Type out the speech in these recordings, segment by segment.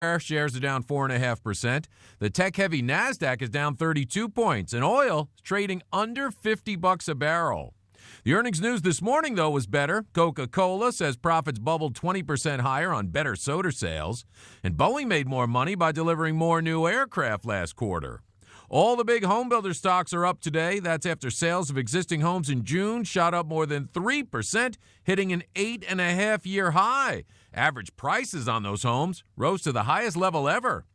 Shares are down 4.5%. The tech-heavy NASDAQ is down 32 points, and oil is trading under $50 a barrel. The earnings news this morning, though, was better. Coca-Cola says profits bubbled 20% higher on better soda sales, and Boeing made more money by delivering more new aircraft last quarter. All the big home builder stocks are up today. That's after sales of existing homes in June shot up more than 3%, hitting an 8.5-year high. Average prices on those homes rose to the highest level ever.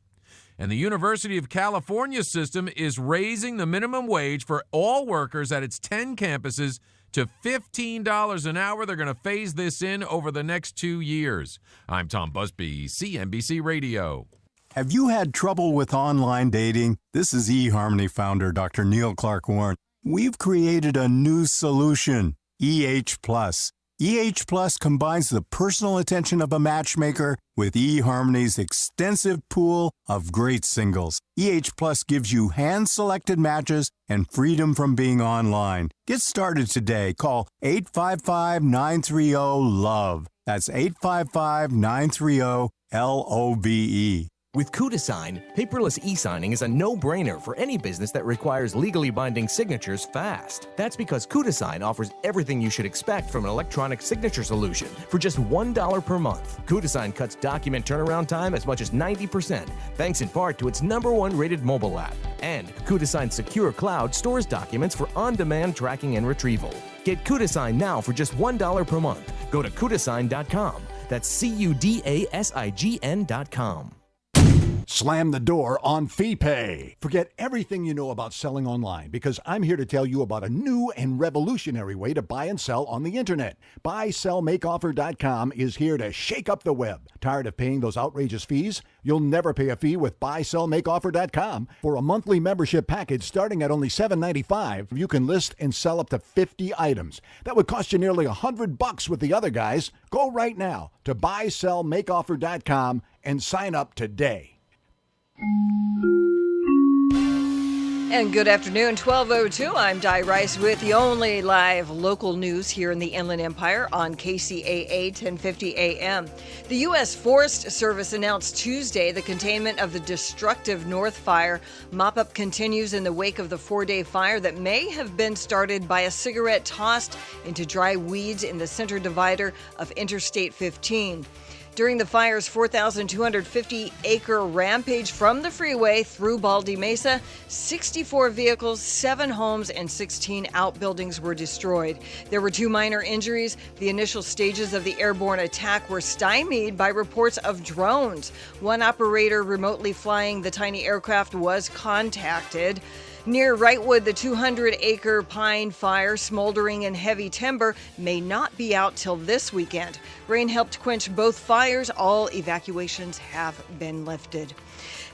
And the University of California system is raising the minimum wage for all workers at its 10 campuses to $15 an hour. They're going to phase this in over the next 2 years. I'm Tom Busby, CNBC Radio. Have you had trouble with online dating? This is eHarmony founder Dr. Neil Clark Warren. We've created a new solution, EH Plus. EH Plus combines the personal attention of a matchmaker with eHarmony's extensive pool of great singles. EH Plus gives you hand-selected matches and freedom from being online. Get started today. Call 855-930-LOVE. That's 855-930-LOVE. With KudaSign, paperless e-signing is a no-brainer for any business that requires legally binding signatures fast. That's because KudaSign offers everything you should expect from an electronic signature solution for just $1 per month. KudaSign cuts document turnaround time as much as 90%, thanks in part to its #1 rated mobile app. And KudaSign's secure cloud stores documents for on-demand tracking and retrieval. Get KudaSign now for just $1 per month. Go to kudasign.com. That's CUDASIGN.com. Slam the door on FeePay. Forget everything you know about selling online because I'm here to tell you about a new and revolutionary way to buy and sell on the internet. BuySellMakeOffer.com is here to shake up the web. Tired of paying those outrageous fees? You'll never pay a fee with BuySellMakeOffer.com. For a monthly membership package starting at only $7.95, you can list and sell up to 50 items. That would cost you nearly $100 with the other guys. Go right now to BuySellMakeOffer.com and sign up today. And good afternoon, 12:02. I'm Di Rice with the only live local news here in the Inland Empire on KCAA 1050 AM. The U.S. Forest Service announced Tuesday the containment of the destructive North Fire. Mop-up continues in the wake of the 4-day fire that may have been started by a cigarette tossed into dry weeds in the center divider of Interstate 15. During the fire's 4,250-acre rampage from the freeway through Baldy Mesa, 64 vehicles, 7 homes, and 16 outbuildings were destroyed. There were 2 minor injuries. The initial stages of the airborne attack were stymied by reports of drones. One operator remotely flying the tiny aircraft was contacted. Near Wrightwood, the 200-acre pine fire, smoldering in heavy timber, may not be out till this weekend. Rain helped quench both fires. All evacuations have been lifted.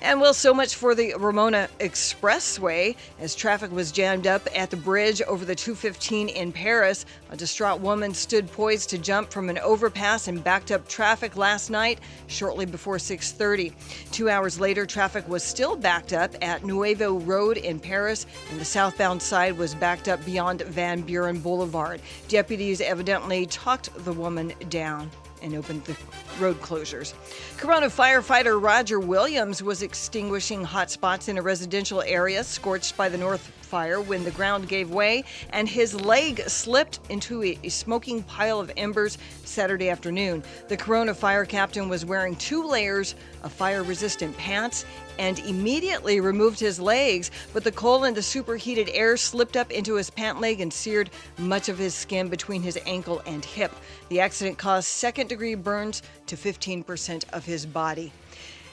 And well, so much for the Ramona Expressway. As traffic was jammed up at the bridge over the 215 in Paris, a distraught woman stood poised to jump from an overpass and backed up traffic last night shortly before 6:30. 2 hours later, traffic was still backed up at Nuevo Road in Paris, and the southbound side was backed up beyond Van Buren Boulevard. Deputies evidently talked the woman down and opened the road closures. Corona firefighter Roger Williams was extinguishing hot spots in a residential area scorched by the North Fire when the ground gave way and his leg slipped into a smoking pile of embers Saturday afternoon. The Corona fire captain was wearing 2 layers of fire-resistant pants and immediately removed his legs, but the coal and the superheated air slipped up into his pant leg and seared much of his skin between his ankle and hip. The accident caused second-degree burns to 15% of his body.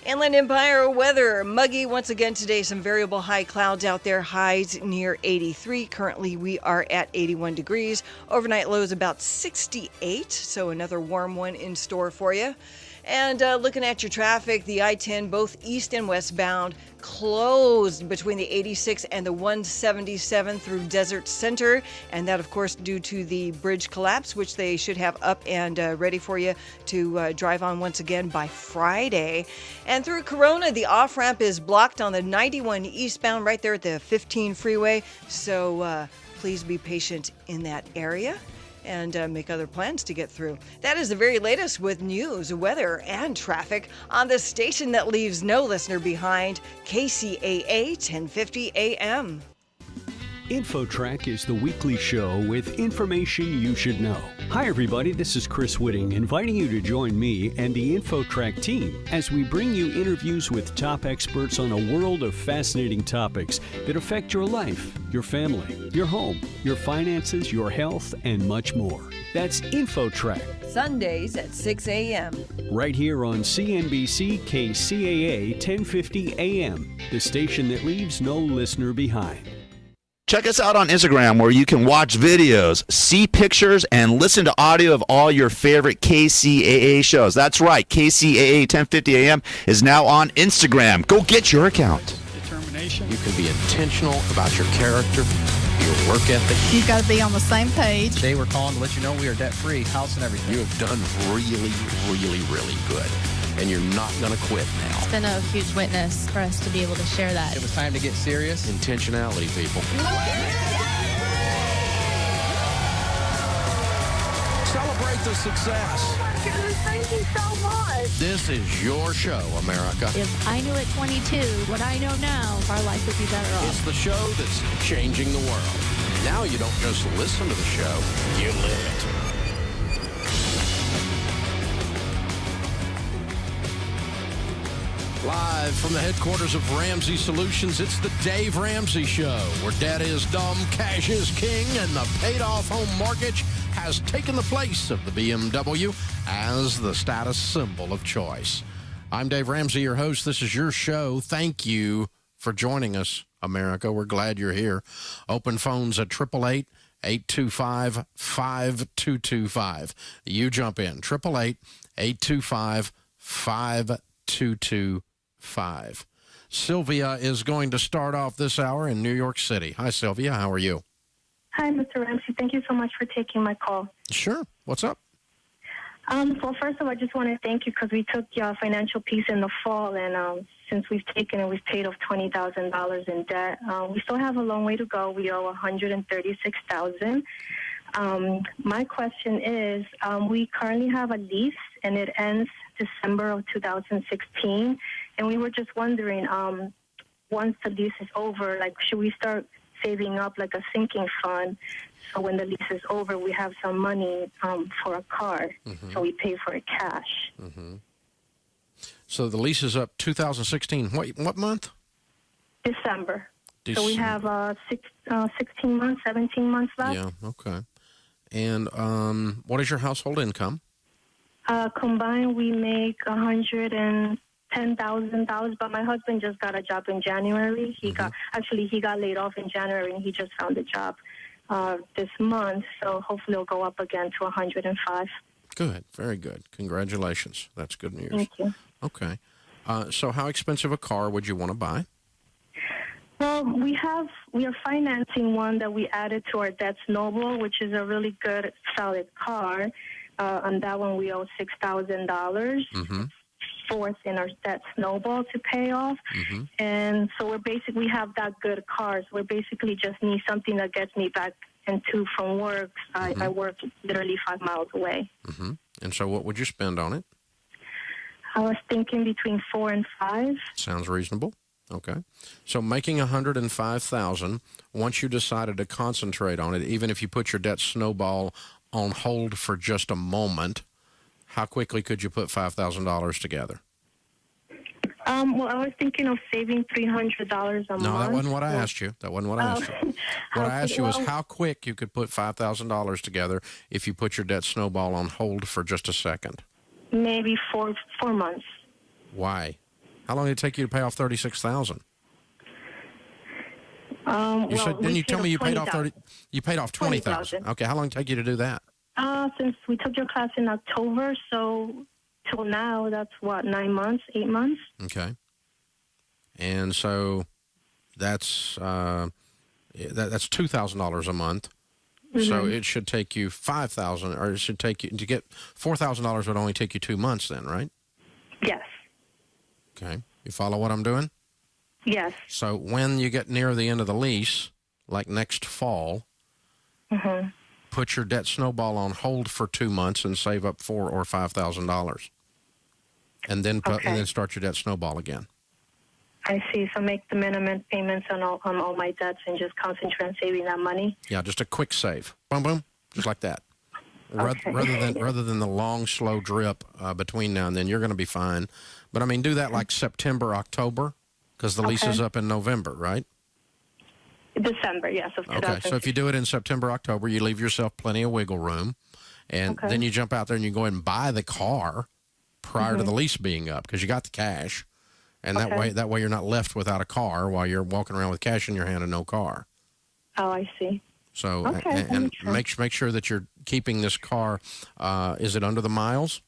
Inland Empire weather, muggy once again today. Some variable high clouds out there, highs near 83. Currently, we are at 81 degrees. Overnight lows about 68, so another warm one in store for you. And looking at your traffic, the I-10, both east and westbound, closed between the 86 and the 177 through Desert Center. And that, of course, due to the bridge collapse, which they should have up and ready for you to drive on once again by Friday. And through Corona, the off-ramp is blocked on the 91 eastbound right there at the 15 freeway. So please be patient in that area. and make other plans to get through. That is the very latest with news, weather, and traffic on the station that leaves no listener behind, KCAA 1050 AM. InfoTrack is the weekly show with information you should know. Hi, everybody. This is Chris Whitting, inviting you to join me and the InfoTrack team as we bring you interviews with top experts on a world of fascinating topics that affect your life, your family, your home, your finances, your health, and much more. That's InfoTrack. Sundays at 6 a.m. Right here on CNBC KCAA 1050 AM, the station that leaves no listener behind. Check us out on Instagram where you can watch videos, see pictures, and listen to audio of all your favorite KCAA shows. That's right, KCAA 1050 AM is now on Instagram. Go get your account. Determination. You can be intentional about your character, your work ethic. You've got to be on the same page. Today we're calling to let you know we are debt-free, house and everything. You have done really, really, really good. And you're not going to quit now. It's been a huge witness for us to be able to share that. It was time to get serious. Intentionality, people. Celebrate the success. Oh my goodness, thank you so much. This is your show, America. If I knew at 22 what I know now, our life would be better off. It's the show that's changing the world. Now you don't just listen to the show, you live it. Live from the headquarters of Ramsey Solutions, it's the Dave Ramsey Show, where debt is dumb, cash is king, and the paid-off home mortgage has taken the place of the BMW as the status symbol of choice. I'm Dave Ramsey, your host. This is your show. Thank you for joining us, America. We're glad you're here. Open phones at 888-825-5225. You jump in. 888-825-5225. Sylvia is going to start off this hour in New York City. Hi, Sylvia. How are you? Hi, Mr. Ramsey. Thank you so much for taking my call. Sure. What's up? Well, first of all, I just want to thank you because we took your financial piece in the fall, and since we've taken it, we've paid off $20,000 in debt. We still have a long way to go. We owe $136,000. My question is, we currently have a lease, and it ends December of 2016, and we were just wondering, once the lease is over, like, should we start saving up like a sinking fund, so when the lease is over, we have some money for a car, so we pay for it cash. So the lease is up 2016. What month? December. So we have 16 months, 17 months left. Yeah, okay. And what is your household income? Combined, we make $110,000. But my husband just got a job in January. He got laid off in January, and he just found a job this month. So hopefully, it'll go up again to 105. Good, very good. Congratulations. That's good news. Thank you. Okay. So, how expensive a car would you want to buy? Well, we are financing one that we added to our debt snowball, which is a really good, solid car. On that one, we owe $6,000 fourth in our debt snowball to pay off. And so we have that good car. So we basically just need something that gets me back and to from work. I work literally 5 miles away. And so what would you spend on it? I was thinking between 4 and 5. Sounds reasonable. Okay. So making $105,000, once you decided to concentrate on it, even if you put your debt snowball on hold for just a moment, how quickly could you put $5,000 together? Well, I was thinking of saving $300 a month. No, that wasn't what I asked you. That wasn't what I asked you. What I asked you was how quick you could put $5,000 together if you put your debt snowball on hold for just a second. Maybe 4 months. Why? How long did it take you to pay off $36,000? You said, didn't you tell me you paid off $20,000? Okay, how long did it take you to do that? Since we took your class in October, so till now, that's what, 9 months, 8 months? Okay. And so that's $2,000 a month. So it should take you $5,000, or it should take you to get $4,000 would only take you 2 months then, right? Yes. Okay. You follow what I'm doing? Yes. So when you get near the end of the lease, like next fall, put your debt snowball on hold for 2 months and save up $4,000 or $5,000, and then start your debt snowball again. I see. So make the minimum payments on all my debts and just concentrate on saving that money. Yeah, just a quick save. Boom, boom, just like that. Okay. Rather than the long, slow drip between now and then, you're going to be fine. But, I mean, do that like September, October, because the lease is up in November, right? December, yes. Okay, so if you do it in September, October, you leave yourself plenty of wiggle room. And then you jump out there and you go ahead and buy the car prior to the lease being up because you got the cash. And that way you're not left without a car while you're walking around with cash in your hand and no car. Oh, I see. So, and make sure that you're keeping this car. Is it under the miles?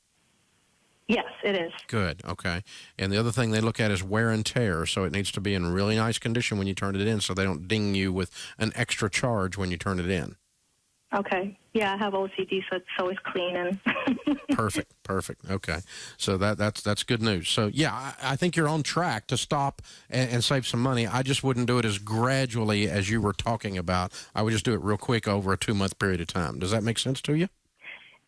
Yes, it is. Good. Okay. And the other thing they look at is wear and tear. So it needs to be in really nice condition when you turn it in so they don't ding you with an extra charge when you turn it in. Okay. Yeah, I have OCD, so it's always clean and Perfect. Okay. So that's good news. So, yeah, I think you're on track to stop and save some money. I just wouldn't do it as gradually as you were talking about. I would just do it real quick over a 2-month period of time. Does that make sense to you?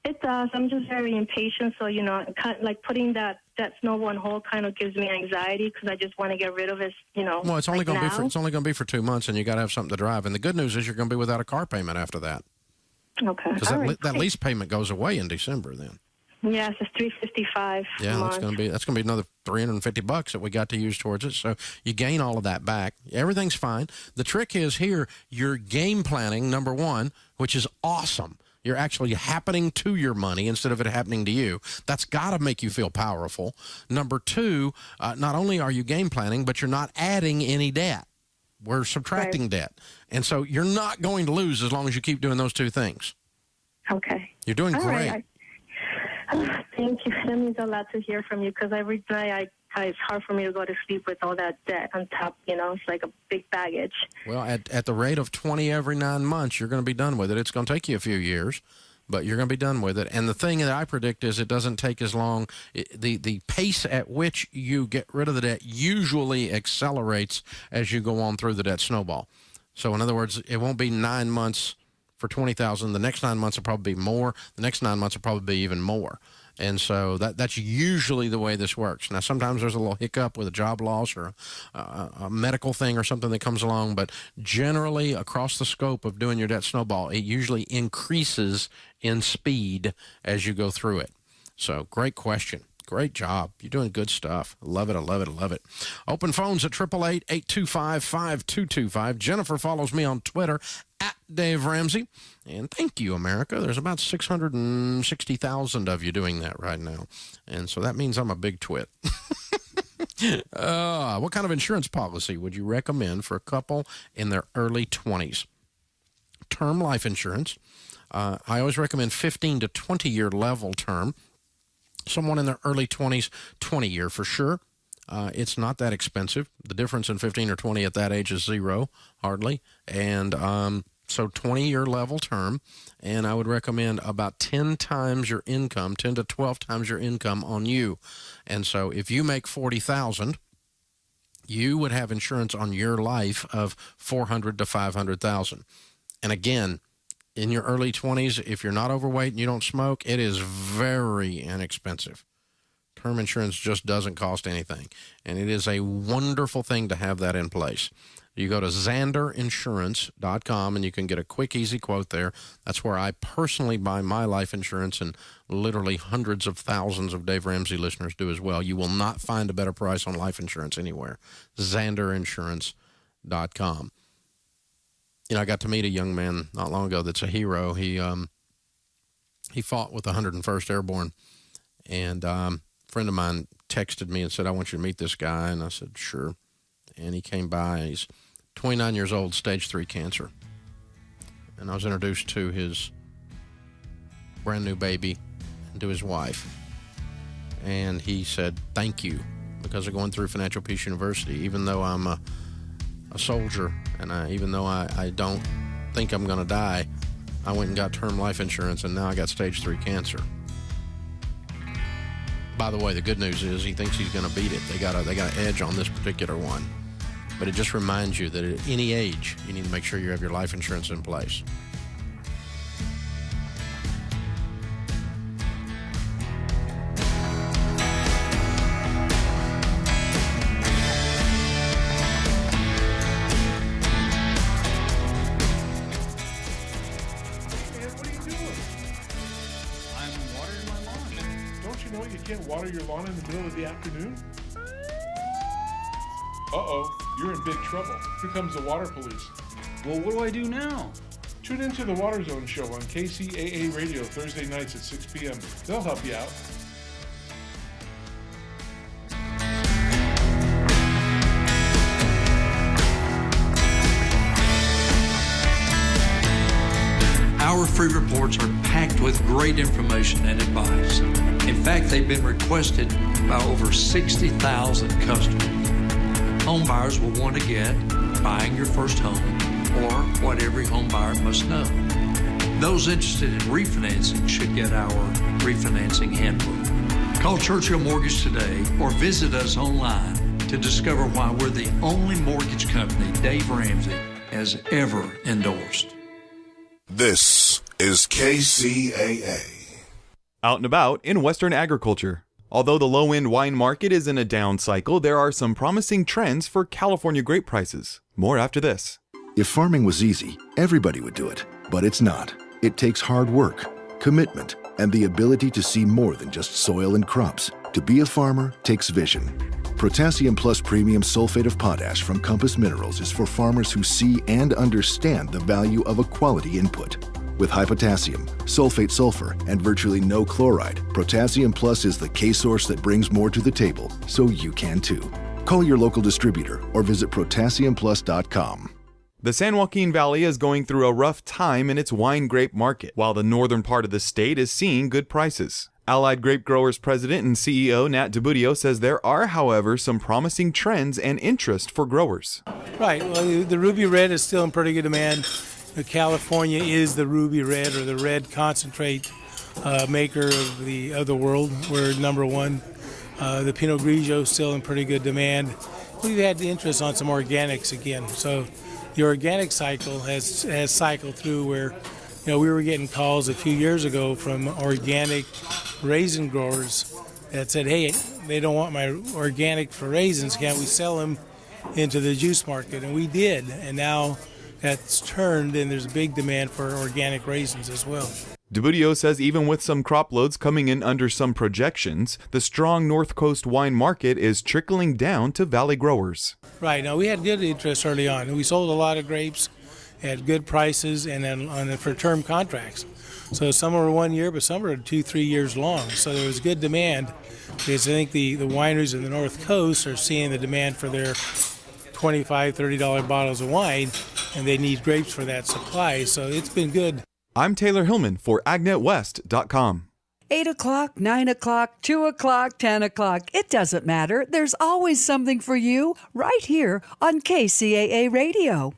It does. I'm just very impatient, so, kind of like putting that snowball on hold kind of gives me anxiety because I just want to get rid of it, Well, it's only going to be for 2 months, and you got to have something to drive. And the good news is you're going to be without a car payment after that. Okay. Because that lease payment goes away in December then. Yes, it's $355. Yeah, that's going to be another $350 that we got to use towards it. So you gain all of that back. Everything's fine. The trick is here, you're game planning, number one, which is awesome. You're actually happening to your money instead of it happening to you. That's got to make you feel powerful. Number two, not only are you game planning, but you're not adding any debt. We're subtracting debt. And so you're not going to lose as long as you keep doing those two things. Okay. You're doing great. Right. Thank you. That means a lot to hear from you because every night it's hard for me to go to sleep with all that debt on top. It's like a big baggage. Well, at the rate of 20 every 9 months, you're going to be done with it. It's going to take you a few years, but you're going to be done with it. And the thing that I predict is it doesn't take as long. The pace at which you get rid of the debt usually accelerates as you go on through the debt snowball. So, in other words, it won't be 9 months for $20,000. The next 9 months will probably be more. The next 9 months will probably be even more. And so that's usually the way this works. Now, sometimes there's a little hiccup with a job loss or a medical thing or something that comes along, but generally across the scope of doing your debt snowball, it usually increases in speed as you go through it. So great question. Great job. You're doing good stuff. Love it. I love it. I love it. Open phones at 888-825-5225. Jennifer follows me on Twitter at Dave Ramsey. And thank you, America. There's about 660,000 of you doing that right now. And so that means I'm a big twit. What kind of insurance policy would you recommend for a couple in their early 20s? Term life insurance. I always recommend 15 to 20-year level term. Someone in their early 20s, 20-year for sure. It's not that expensive. The difference in 15 or 20 at that age is zero, hardly. And so 20-year level term. And I would recommend about 10 times your income, 10 to 12 times your income on you. And so if you make $40,000, you would have insurance on your life of $400,000 to $500,000. And again, in your early 20s, if you're not overweight and you don't smoke, it is very inexpensive. Term insurance just doesn't cost anything, and it is a wonderful thing to have that in place. You go to xanderinsurance.com, and you can get a quick, easy quote there. That's where I personally buy my life insurance, and literally hundreds of thousands of Dave Ramsey listeners do as well. You will not find a better price on life insurance anywhere. xanderinsurance.com. I got to meet a young man not long ago that's a hero. He fought with the 101st Airborne, and a friend of mine texted me and said, I want you to meet this guy. And I said, sure. And he came by. He's 29 years old, stage 3 cancer. And I was introduced to his brand new baby and to his wife. And he said, thank you, because of going through Financial Peace University. Even though I'm a soldier, and even though I don't think I'm going to die, I went and got term life insurance, and now I got stage 3 cancer. By the way, the good news is he thinks he's going to beat it. They got an edge on this particular one. But it just reminds you that at any age, you need to make sure you have your life insurance in place. water your lawn in the middle of the afternoon? Uh-oh, you're in big trouble. Here comes the water police. Well, what do I do now? Tune into the Water Zone show on KCAA Radio Thursday nights at 6 p.m. They'll help you out. Our free reports are packed with great information and advice. In fact, they've been requested by over 60,000 customers. Home buyers will want to get Buying Your First Home, or What Every Home Buyer Must Know. Those interested in refinancing should get our refinancing handbook. Call Churchill Mortgage today or visit us online to discover why we're the only mortgage company Dave Ramsey has ever endorsed. This is KCAA. Out and about in Western agriculture. Although the low-end wine market is in a down cycle, there are some promising trends for California grape prices. More after this. If farming was easy, everybody would do it. But it's not. It takes hard work, commitment, and the ability to see more than just soil and crops. To be a farmer takes vision. Potassium Plus Premium Sulfate of Potash from Compass Minerals is for farmers who see and understand the value of a quality input. With high potassium, sulfate sulfur, and virtually no chloride, Potassium Plus is the K-source that brings more to the table, so you can too. Call your local distributor or visit PotassiumPlus.com. The San Joaquin Valley is going through a rough time in its wine grape market, while the northern part of the state is seeing good prices. Allied Grape Growers President and CEO Nat DiBudio says there are, however, some promising trends and interest for growers. Right. Well, the Ruby Red is still in pretty good demand. California is the Ruby Red, or the red concentrate maker of the world. We're number one. The Pinot Grigio is still in pretty good demand. We've had the interest on some organics again. So the organic cycle has cycled through where, we were getting calls a few years ago from organic raisin growers that said, hey, they don't want my organic for raisins. Can't we sell them into the juice market? And we did. And now that's turned, and there's a big demand for organic raisins as well. DiBudio says even with some crop loads coming in under some projections, the strong North Coast wine market is trickling down to valley growers. Right. Now, we had good interest early on. We sold a lot of grapes at good prices and then for term contracts. So some were 1 year, but some were 2-3 years long. So there was good demand because I think the wineries in the North Coast are seeing the demand for their $25, $30 bottles of wine, and they need grapes for that supply. So it's been good. I'm Taylor Hillman for AgnetWest.com. 8 o'clock, 9 o'clock, 2 o'clock, 10 o'clock. It doesn't matter. There's always something for you right here on KCAA Radio.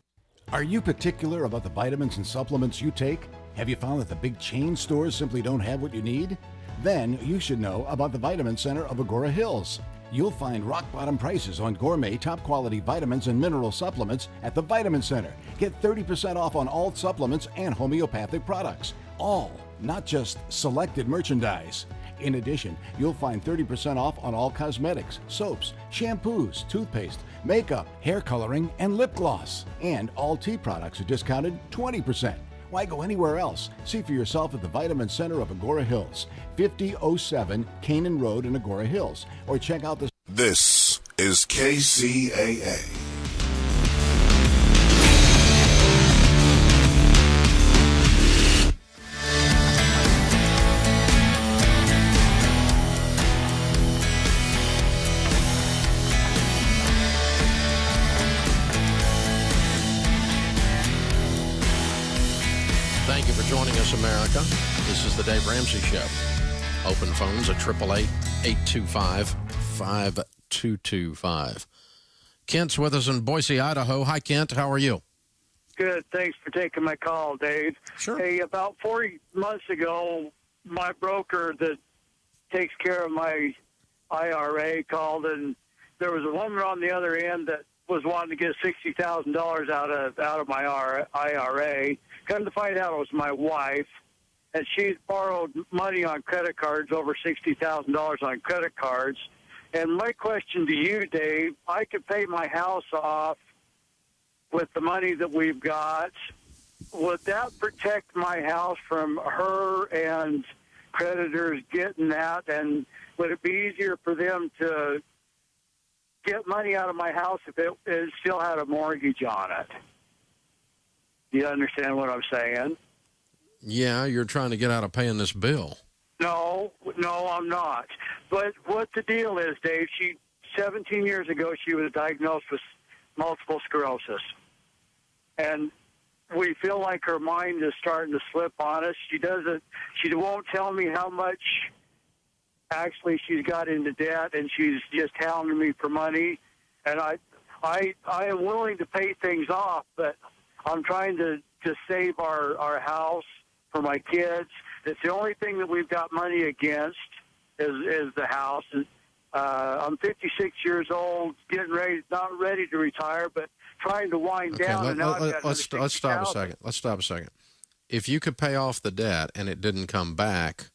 Are you particular about the vitamins and supplements you take? Have you found that the big chain stores simply don't have what you need? Then you should know about the Vitamin Center of Agora Hills. You'll find rock-bottom prices on gourmet, top-quality vitamins and mineral supplements at the Vitamin Center. Get 30% off on all supplements and homeopathic products. All, not just selected merchandise. In addition, you'll find 30% off on all cosmetics, soaps, shampoos, toothpaste, makeup, hair coloring, and lip gloss. And all tea products are discounted 20%. Why go anywhere else? See for yourself at the Vitamin Center of Agora Hills, 5007 Canaan Road in Agora Hills, or check out the... This is KCAA. Thank you for joining us, America. This is the Dave Ramsey Show. Open phones at 888-825-5225. Kent's with us in Boise, Idaho. Hi, Kent. How are you? Good. Thanks for taking my call, Dave. Sure. Hey, about 4 months ago, my broker that takes care of my IRA called, and there was a woman on the other end that was wanting to get $60,000 out of my IRA. Come to find out, it was my wife, and she borrowed money on credit cards, over $60,000 on credit cards. And my question to you, Dave, I could pay my house off with the money that we've got. Would that protect my house from her and creditors getting that? And would it be easier for them to get money out of my house if it still had a mortgage on it? You understand what I'm saying? Yeah, you're trying to get out of paying this bill. No, I'm not. But what the deal is, Dave, 17 years ago, she was diagnosed with multiple sclerosis. And we feel like her mind is starting to slip on us. She won't tell me how much actually she's got into debt, and she's just hounding me for money. And I am willing to pay things off, but I'm trying to save our house for my kids. It's the only thing that we've got money against is the house. And, I'm 56 years old, not ready to retire, but trying to wind down. Let's stop a second. Let's stop a second. If you could pay off the debt and it didn't come back,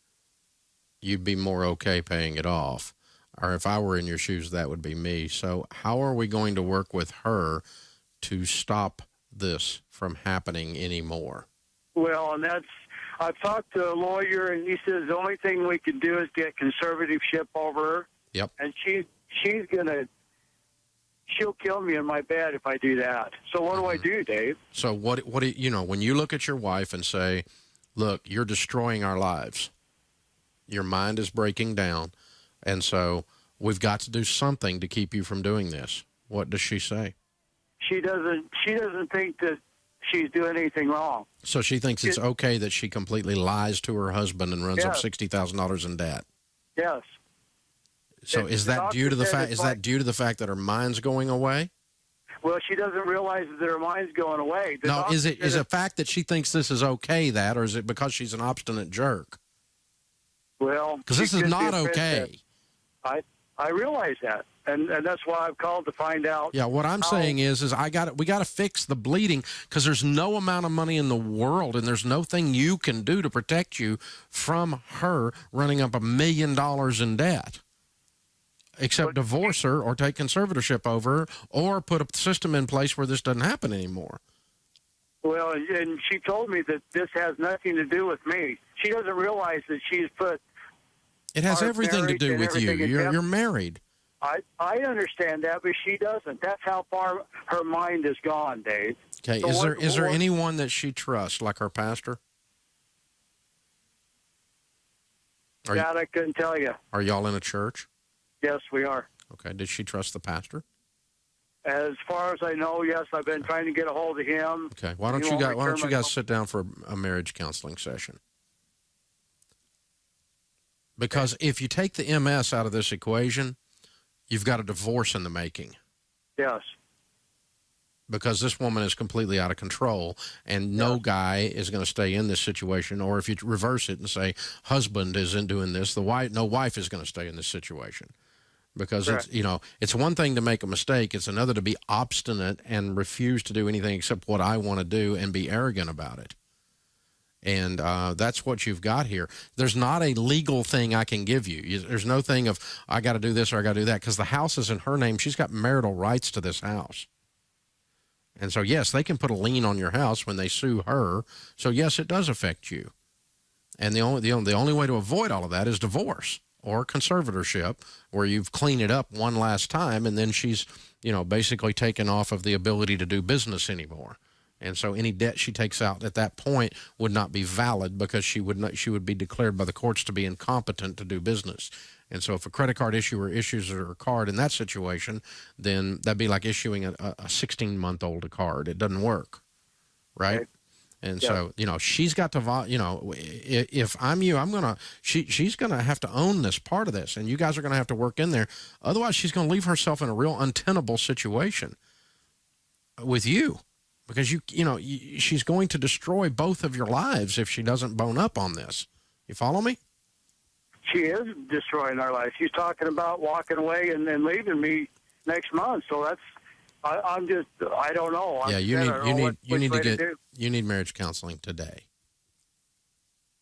you'd be more okay paying it off. Or if I were in your shoes, that would be me. So how are we going to work with her to stop this from happening anymore? Well, and I've talked to a lawyer, and he says the only thing we can do is get conservatorship over her. Yep. And she'll kill me in my bed if I do that. So what do I do, Dave? So what do you know, when you look at your wife and say, look, you're destroying our lives, your mind is breaking down, and so we've got to do something to keep you from doing this. What does she say? She doesn't think that she's doing anything wrong. So she thinks it's okay that she completely lies to her husband and runs up $60,000 in debt. Yes. So is that due to the fact? Is that due to the fact that her mind's going away? Well, she doesn't realize that her mind's going away. No, is it a fact that she thinks this is okay? Or is it because she's an obstinate jerk? Well, because this is not okay. I realize that, and that's why I've called to find out. Yeah, what I'm saying is we got to fix the bleeding, because there's no amount of money in the world, and there's no thing you can do to protect you from her running up $1 million in debt, except divorce her or take conservatorship over her or put a system in place where this doesn't happen anymore. Well, and she told me that this has nothing to do with me. She doesn't realize that she's put. It has everything to do with you. You're married. I understand that, but she doesn't. That's how far her mind has gone, Dave. Okay. So is there anyone that she trusts, like her pastor? That I couldn't tell you. Are y'all in a church? Yes, we are. Okay. Did she trust the pastor? As far as I know, yes. I've been trying to get a hold of him. Okay. Why don't you guys sit down for a marriage counseling session? Because if you take the MS out of this equation, you've got a divorce in the making. Yes. Because this woman is completely out of control, and no guy is going to stay in this situation. Or if you reverse it and say husband isn't doing this, no wife is going to stay in this situation. Because it's one thing to make a mistake, it's another to be obstinate and refuse to do anything except what I want to do and be arrogant about it. And that's what you've got here. There's not a legal thing I can give you. There's no thing of I got to do this or I got to do that, because the house is in her name. She's got marital rights to this house. And so, yes, they can put a lien on your house when they sue her. So, yes, it does affect you. And the only way to avoid all of that is divorce or conservatorship, where you've cleaned it up one last time, and then she's, basically taken off of the ability to do business anymore. And so any debt she takes out at that point would not be valid, because she would be declared by the courts to be incompetent to do business. And so if a credit card issuer issues her a card in that situation, then that'd be like issuing a 16-month-old a card. It doesn't work, right? And so, she's got to, if I'm you, she's going to have to own this part of this, and you guys are going to have to work in there. Otherwise, she's going to leave herself in a real untenable situation with you. Because she's going to destroy both of your lives if she doesn't bone up on this. You follow me? She is destroying our life. She's talking about walking away and then leaving me next month. So that's, I don't know. Yeah, you need marriage counseling today.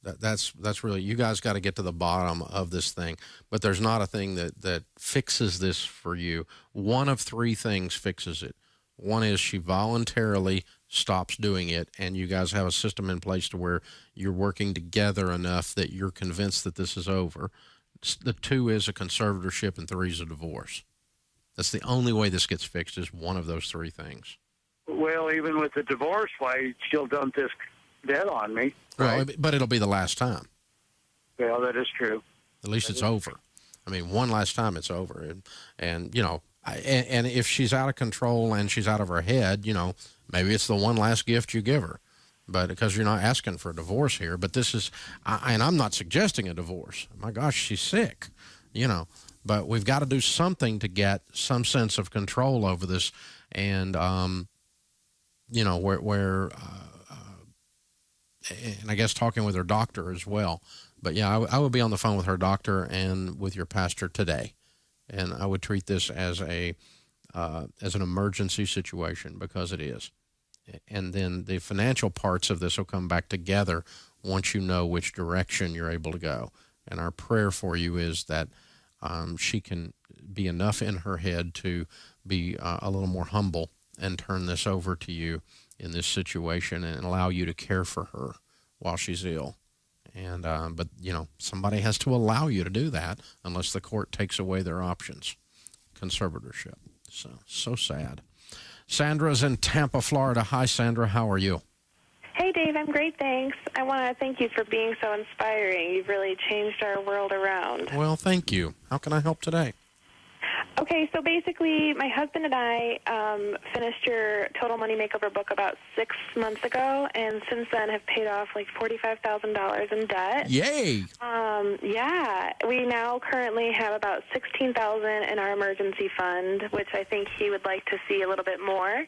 That's really, you guys got to get to the bottom of this thing. But there's not a thing that fixes this for you. One of three things fixes it. One is she voluntarily stops doing it, and you guys have a system in place to where you're working together enough that you're convinced that this is over. The 2 is a conservatorship and 3 is a divorce. That's the only way this gets fixed, is one of those 3 things. Well, even with the divorce, why she'll dump this debt on me? Right? Well, but it'll be the last time. Well, that is true. At least it's over. I mean, one last time it's over. And you know, and if she's out of control and she's out of her head, you know, maybe it's the one last gift you give her. But because you're not asking for a divorce here, but this is, and I'm not suggesting a divorce. My gosh, she's sick, you know. But we've got to do something to get some sense of control over this, and you know, and I guess talking with her doctor as well. But yeah, I would be on the phone with her doctor and with your pastor today, and I would treat this as an emergency situation, because it is. And then the financial parts of this will come back together once you know which direction you're able to go. And our prayer for you is that she can be enough in her head to be a little more humble and turn this over to you in this situation and allow you to care for her while she's ill. And but, you know, somebody has to allow you to do that unless the court takes away their options. Conservatorship. So sad. Sandra's in Tampa, Florida. Hi, Sandra. How are you? Hey, Dave. I'm great, thanks. I want to thank you for being so inspiring. You've really changed our world around. Well, thank you. How can I help today? Okay, so basically, my husband and I finished your Total Money Makeover book about 6 months ago, and since then have paid off like $45,000 in debt. Yay! Yeah, we now currently have about $16,000 in our emergency fund, which I think he would like to see a little bit more.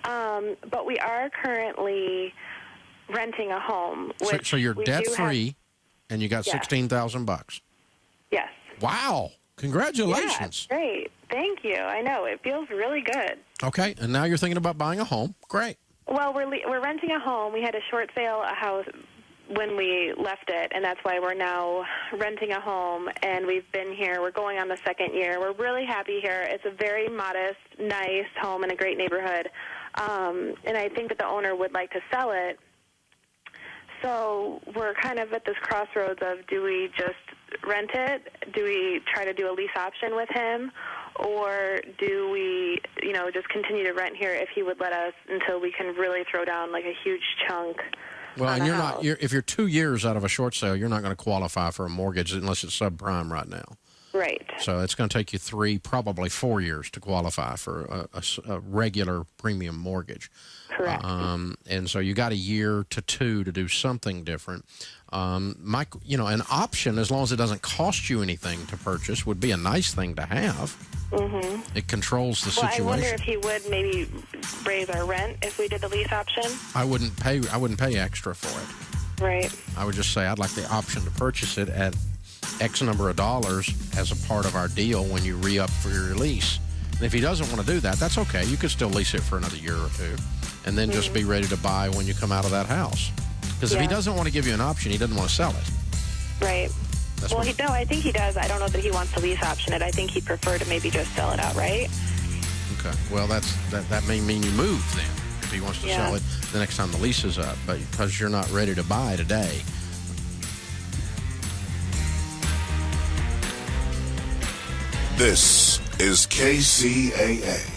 But we are currently renting a home. So you're debt-free, and you got $16,000. Yes. Wow! Congratulations. Yeah, great. Thank you. I know. It feels really good. Okay, and now you're thinking about buying a home. Great. Well, we're renting a home. We had a short sale a house when we left it, and that's why we're now renting a home, and we've been here. We're going on the 2nd year. We're really happy here. It's a very modest, nice home in a great neighborhood, and I think that the owner would like to sell it. So we're kind of at this crossroads of, do we just rent it? Do we try to do a lease option with him? Or do we, you know, just continue to rent here if he would let us until we can really throw down like a huge chunk? Well, and you're not, if you're 2 years out of a short sale, you're not going to qualify for a mortgage unless it's subprime right now. Right. So it's going to take you 3, probably 4 years to qualify for a regular premium mortgage. Correct. And so you got 1 year to 2 to do something different. You know, an option, as long as it doesn't cost you anything to purchase, would be a nice thing to have. Mm-hmm. It controls the situation. I wonder if he would maybe raise our rent if we did the lease option. I wouldn't pay extra for it. Right. I would just say I'd like the option to purchase it at X number of dollars as a part of our deal when you re-up for your lease. And if he doesn't want to do that, that's okay. You could still lease it for another year or 2 and then just be ready to buy when you come out of that house. Because if he doesn't want to give you an option, he doesn't want to sell it. Right. Well, no, I think he does. I don't know that he wants to lease option it. I think he'd prefer to maybe just sell it outright. Okay. Well, that may mean you move then, if he wants to sell it the next time the lease is up. But because you're not ready to buy today. This is KCAA.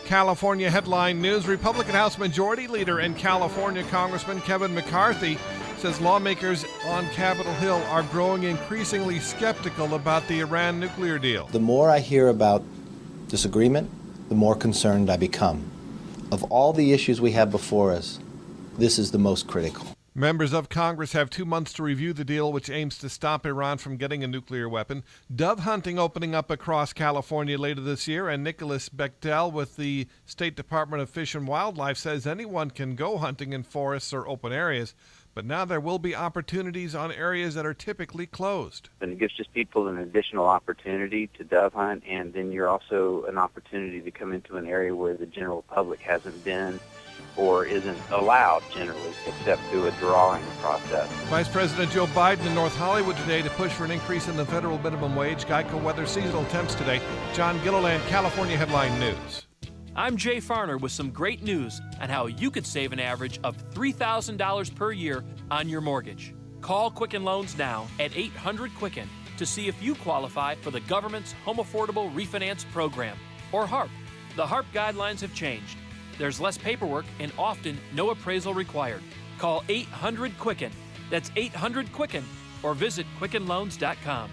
California headline news. Republican House Majority Leader and California Congressman Kevin McCarthy says lawmakers on Capitol Hill are growing increasingly skeptical about the Iran nuclear deal. The more I hear about disagreement, the more concerned I become. Of all the issues we have before us, this is the most critical. Members of Congress have 2 months to review the deal, which aims to stop Iran from getting a nuclear weapon. Dove hunting opening up across California later this year, and Nicholas Bechtel with the State Department of Fish and Wildlife says anyone can go hunting in forests or open areas, but now there will be opportunities on areas that are typically closed. And it gives just people an additional opportunity to dove hunt, and then you're also an opportunity to come into an area where the general public hasn't been or isn't allowed generally, except through a drawing process. Vice President Joe Biden in North Hollywood today to push for an increase in the federal minimum wage. Geico weather seasonal temps today. John Gilliland, California Headline News. I'm Jay Farner with some great news on how you could save an average of $3,000 per year on your mortgage. Call Quicken Loans now at 800-QUICKEN to see if you qualify for the government's Home Affordable Refinance Program, or HARP. The HARP guidelines have changed. There's less paperwork and often no appraisal required. Call 800-QUICKEN. That's 800-QUICKEN, or visit QuickenLoans.com.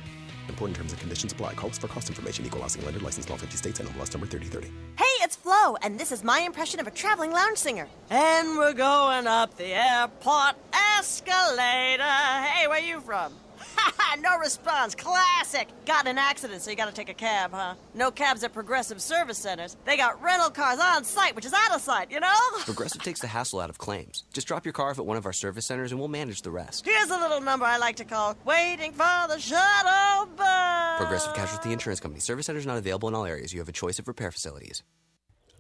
Important terms and conditions apply. Call us for cost information. Equal housing lender. Licensed in all 50 states. NMLS number 3030. Hey, it's Flo, and this is my impression of a traveling lounge singer. And we're going up the airport escalator. Hey, where you from? No response. Classic. Got in an accident, so you gotta take a cab, huh? No cabs at Progressive Service Centers. They got rental cars on site, which is out of sight, you know? Progressive takes the hassle out of claims. Just drop your car off at one of our service centers and we'll manage the rest. Here's a little number I like to call Waiting for the Shuttle Bus. Progressive Casualty Insurance Company. Service centers not available in all areas. You have a choice of repair facilities.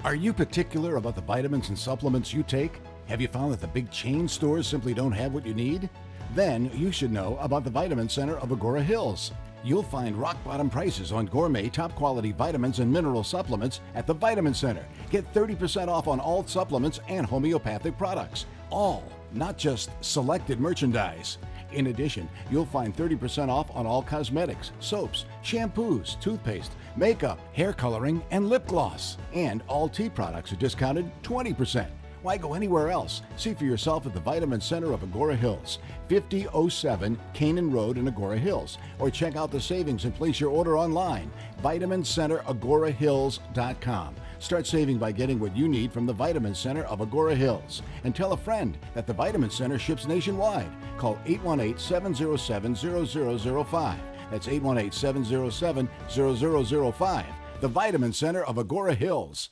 Are you particular about the vitamins and supplements you take? Have you found that the big chain stores simply don't have what you need? Then you should know about the Vitamin Center of Agora Hills. You'll find rock-bottom prices on gourmet, top-quality vitamins and mineral supplements at the Vitamin Center. Get 30% off on all supplements and homeopathic products. All, not just selected merchandise. In addition, you'll find 30% off on all cosmetics, soaps, shampoos, toothpaste, makeup, hair coloring, and lip gloss. And all tea products are discounted 20%. Why go anywhere else? See for yourself at the Vitamin Center of Agora Hills, 5007 Canaan Road in Agora Hills. Or check out the savings and place your order online, VitaminCenterAgoraHills.com. Start saving by getting what you need from the Vitamin Center of Agora Hills. And tell a friend that the Vitamin Center ships nationwide. Call 818-707-0005. That's 818-707-0005. The Vitamin Center of Agora Hills.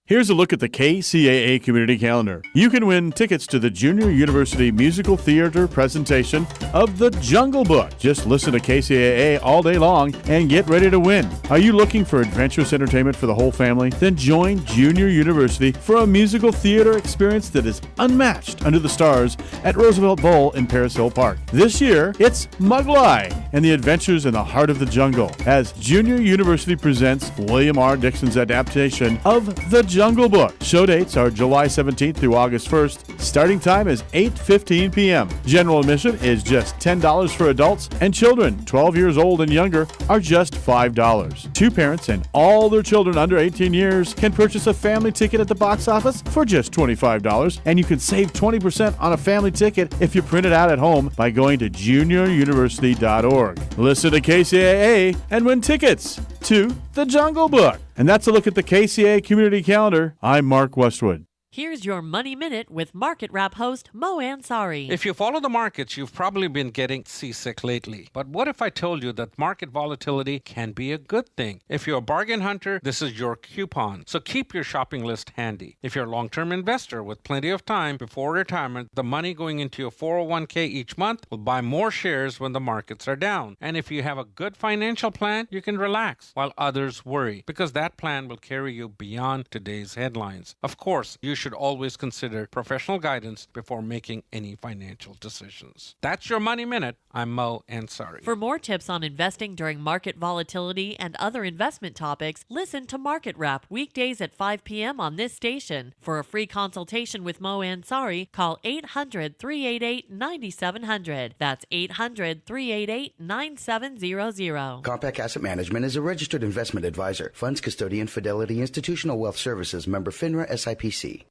Here's a look at the KCAA community calendar. You can win tickets to the Junior University Musical Theater presentation of The Jungle Book. Just listen to KCAA all day long and get ready to win. Are you looking for adventurous entertainment for the whole family? Then join Junior University for a musical theater experience that is unmatched under the stars at Roosevelt Bowl in Paris Hill Park. This year, it's Mugwai and the Adventures in the Heart of the Jungle as Junior University presents William R. Dixon's adaptation of The Jungle Book. Show dates are July 17th through August 1st. Starting time is 8:15 p.m. General admission is just $10 for adults, and children 12 years old and younger are just $5. Two parents and all their children under 18 years can purchase a family ticket at the box office for just $25, and you can save 20% on a family ticket if you print it out at home by going to junioruniversity.org. Listen to KCAA and win tickets to The Jungle Book. And that's a look at the KCAA community calendar. I'm Mark Westwood. Here's your Money Minute with Market Wrap host Mo Ansari. If you follow the markets, you've probably been getting seasick lately. But what if I told you that market volatility can be a good thing? If you're a bargain hunter, this is your coupon. So keep your shopping list handy. If you're a long-term investor with plenty of time before retirement, the money going into your 401k each month will buy more shares when the markets are down. And if you have a good financial plan, you can relax while others worry, because that plan will carry you beyond today's headlines. Of course, you should always consider professional guidance before making any financial decisions. That's your Money Minute. I'm Mo Ansari. For more tips on investing during market volatility and other investment topics, listen to Market Wrap weekdays at 5 p.m. on this station. For a free consultation with Mo Ansari, call 800-388-9700. That's 800-388-9700. Compact Asset Management is a registered investment advisor. Funds Custodian Fidelity Institutional Wealth Services, member FINRA SIPC.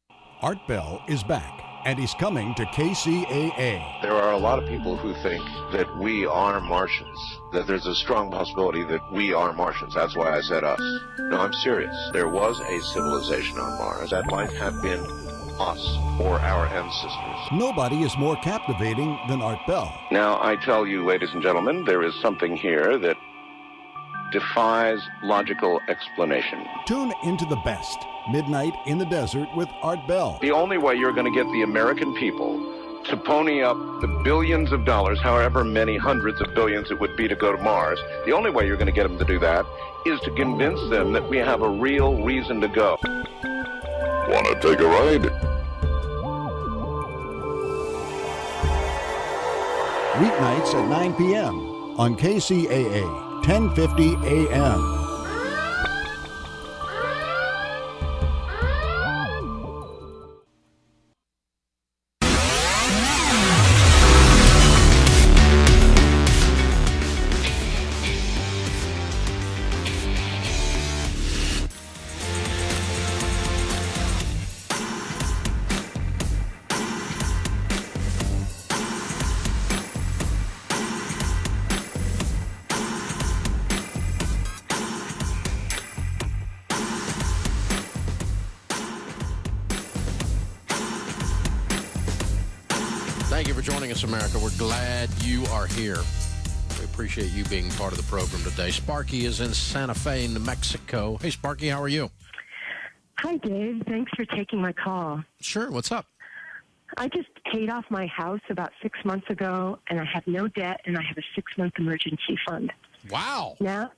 Art Bell is back, and he's coming to KCAA. There are a lot of people who think that we are Martians, that there's a strong possibility that we are Martians. That's why I said us. No, I'm serious. There was a civilization on Mars. That might have been us or our ancestors. Nobody is more captivating than Art Bell. Now, I tell you, ladies and gentlemen, there is something here that defies logical explanation. Tune into the best. Midnight in the Desert with Art Bell. The only way you're going to get the American people to pony up the billions of dollars, however many hundreds of billions it would be to go to Mars, the only way you're going to get them to do that is to convince them that we have a real reason to go. Want to take a ride? Weeknights at 9 p.m. on KCAA, 1050 a.m. Thank you for joining us, America. We're glad you are here. We appreciate you being part of the program today. Sparky is in Santa Fe, New Mexico. Hey, Sparky, how are you? Hi, Dave. Thanks for taking my call. Sure. What's up? I just paid off my house about 6 months ago, and I have no debt, and I have a 6-month emergency fund. Wow. Now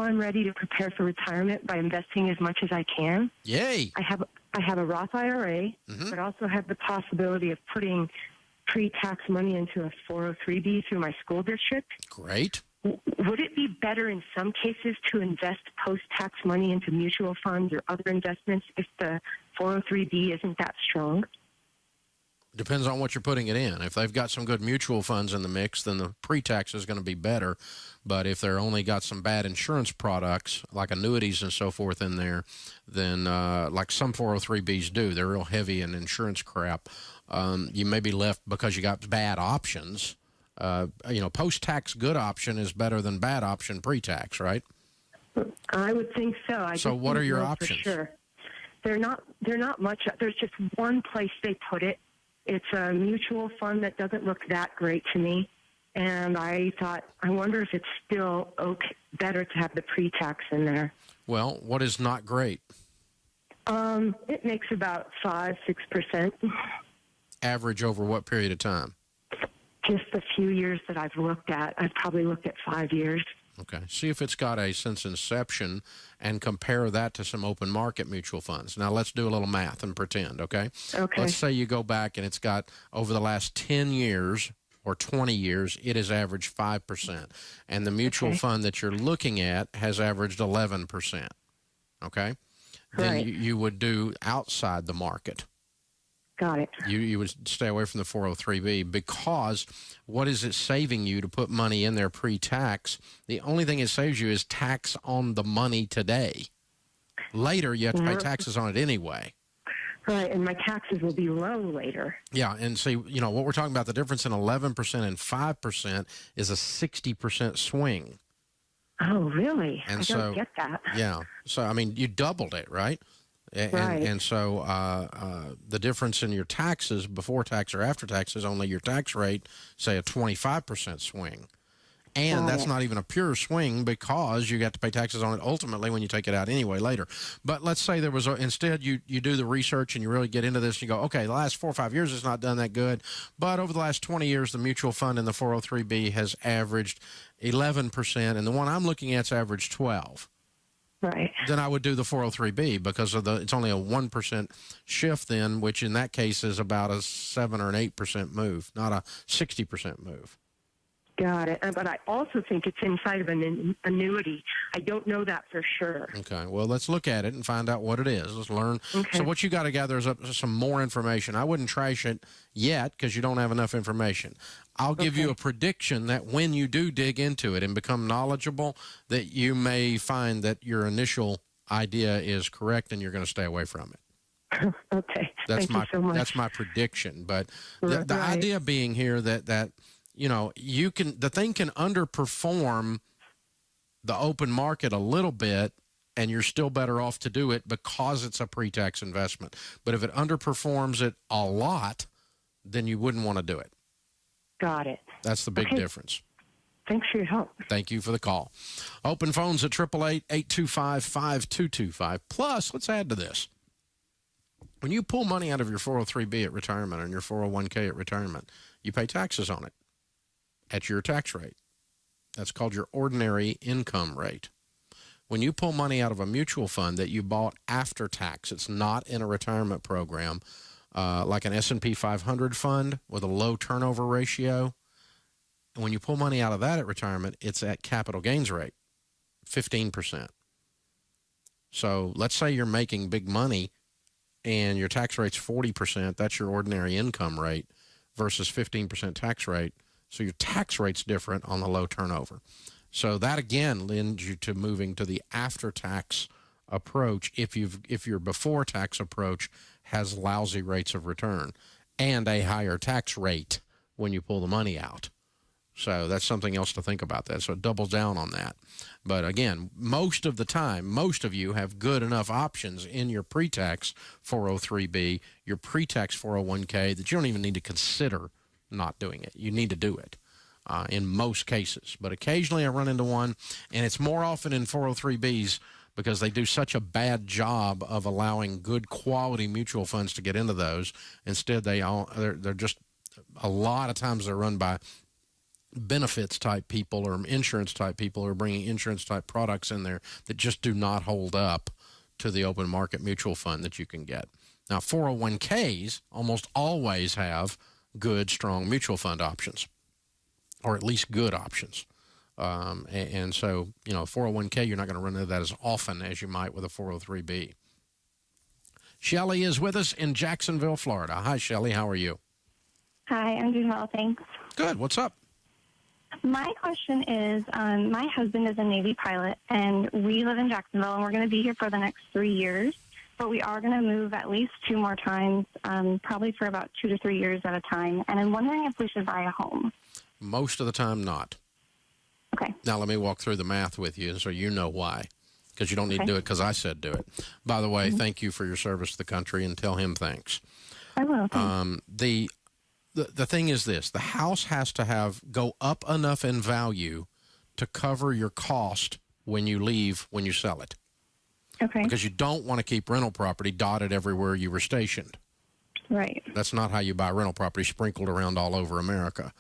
I'm ready to prepare for retirement by investing as much as I can. Yay. I have a Roth IRA, but also have the possibility of putting pre-tax money into a 403B through my school district. Great. Would it be better in some cases to invest post-tax money into mutual funds or other investments if the 403B isn't that strong? Depends on what you're putting it in. If they've got some good mutual funds in the mix, then the pre-tax is going to be better. But if they're only got some bad insurance products, like annuities and so forth in there, then like some 403Bs do, they're real heavy in insurance crap. You may be left because you got bad options. Post-tax good option is better than bad option pre-tax, right? I would think so. So what are your options? For sure. They're not much. There's just one place they put it. It's a mutual fund that doesn't look that great to me. And I thought, I wonder if it's still better to have the pre-tax in there. Well, what is not great? It makes about 5-6%. Average over what period of time? Just the few years that I've looked at. I've probably looked at 5 years. Okay. See if it's got a since inception and compare that to some open market mutual funds. Now, let's do a little math and pretend, okay? Okay. Let's say you go back and it's got, over the last 10 years or 20 years, it has averaged 5%. And the mutual fund that you're looking at has averaged 11%, okay? Then you would do outside the market. Got it. You would stay away from the 403B because what is it saving you to put money in there pre-tax? The only thing it saves you is tax on the money today. Later, you have to pay taxes on it anyway. Right, and my taxes will be low later. Yeah, and see, what we're talking about, the difference in 11% and 5% is a 60% swing. Oh, really? And I don't get that. Yeah. So, I mean, you doubled it, right? And so the difference in your taxes before tax or after tax is only your tax rate, say a 25% swing. And that's not even a pure swing because you got to pay taxes on it ultimately when you take it out anyway later. But let's say there was instead you do the research and you really get into this and you go, okay, the last 4 or 5 years it's not done that good. But over the last 20 years, the mutual fund and the 403B has averaged 11%. And the one I'm looking at's averaged 12%. Right. Then I would do the 403B because of it's only a 1% shift then, which in that case is about a 7 or an 8% move, not a 60% move. Got it. But I also think it's inside of an annuity. I don't know that for sure. Okay. Well, let's look at it and find out what it is. Let's learn. Okay. So what you got to gather is some more information. I wouldn't trash it yet because you don't have enough information. I'll give you a prediction that when you do dig into it and become knowledgeable, that you may find that your initial idea is correct and you're going to stay away from it. Okay. That's Thank you so much. That's my prediction. But the idea being here that the thing can underperform the open market a little bit and you're still better off to do it because it's a pre-tax investment. But if it underperforms it a lot, then you wouldn't want to do it. Got it. That's the big difference. Thanks for your help. Thank you for the call. Open phones at 888-825-5225. Plus, let's add to this. When you pull money out of your 403B at retirement and your 401k at retirement, you pay taxes on it at your tax rate. That's called your ordinary income rate. When you pull money out of a mutual fund that you bought after tax, it's not in a retirement program, like an S&P 500 fund with a low turnover ratio. And when you pull money out of that at retirement, it's at capital gains rate, 15%. So let's say you're making big money and your tax rate's 40%. That's your ordinary income rate versus 15% tax rate. So your tax rate's different on the low turnover. So that, again, lends you to moving to the after-tax approach if your before-tax approach has lousy rates of return and a higher tax rate when you pull the money out. So that's something else to think about that. So it doubles down on that. But again, most of the time, most of you have good enough options in your pre-tax 403B, your pre-tax 401k that you don't even need to consider not doing it. You need to do it in most cases. But occasionally I run into one, and it's more often in 403Bs because they do such a bad job of allowing good quality mutual funds to get into those. Instead, they're just a lot of times they're run by benefits type people or insurance type people who are bringing insurance type products in there that just do not hold up to the open market mutual fund that you can get. Now, 401ks almost always have good, strong mutual fund options, or at least good options. And so, 401k, you're not going to run into that as often as you might with a 403b. Shelley is with us in Jacksonville, Florida. Hi, Shelley. How are you? Hi, I'm doing well, thanks. Good. What's up? My question is, my husband is a Navy pilot, and we live in Jacksonville, and we're going to be here for the next 3 years, but we are going to move at least 2 more times, probably for about 2 to 3 years at a time, and I'm wondering if we should buy a home. Most of the time, not. Okay. Now, let me walk through the math with you so you know why, because you don't need to do it because I said do it. By the way, thank you for your service to the country, and tell him thanks. I will. Thanks. The thing is this, the house has to go up enough in value to cover your cost when you leave, when you sell it. Okay. Because you don't want to keep rental property dotted everywhere you were stationed. Right. That's not how you buy rental property sprinkled around all over America.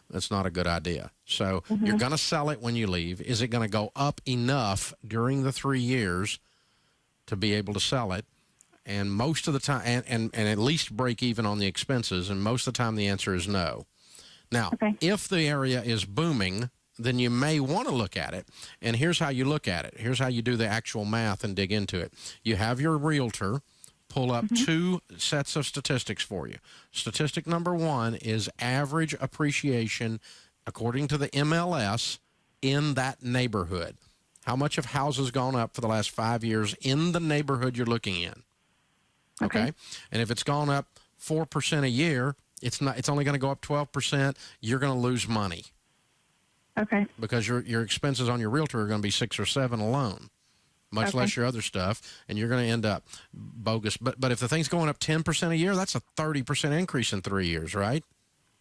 That's not a good idea. So you're going to sell it when you leave. Is it going to go up enough during the 3 years to be able to sell it? And most of the time, and at least break even on the expenses, and most of the time the answer is no. Now, if the area is booming, then you may want to look at it. And here's how you look at it. Here's how you do the actual math and dig into it. You have your realtor pull up 2 sets of statistics for you. Statistic number 1 is average appreciation according to the MLS in that neighborhood. How much have houses gone up for the last 5 years in the neighborhood you're looking in? Okay. And if it's gone up 4% a year, it's only going to go up 12%. You're going to lose money. Okay. Because your expenses on your realtor are going to be 6 or 7 alone, much less your other stuff, and you're going to end up bogus. But if the thing's going up 10% a year, that's a 30% increase in 3 years, right?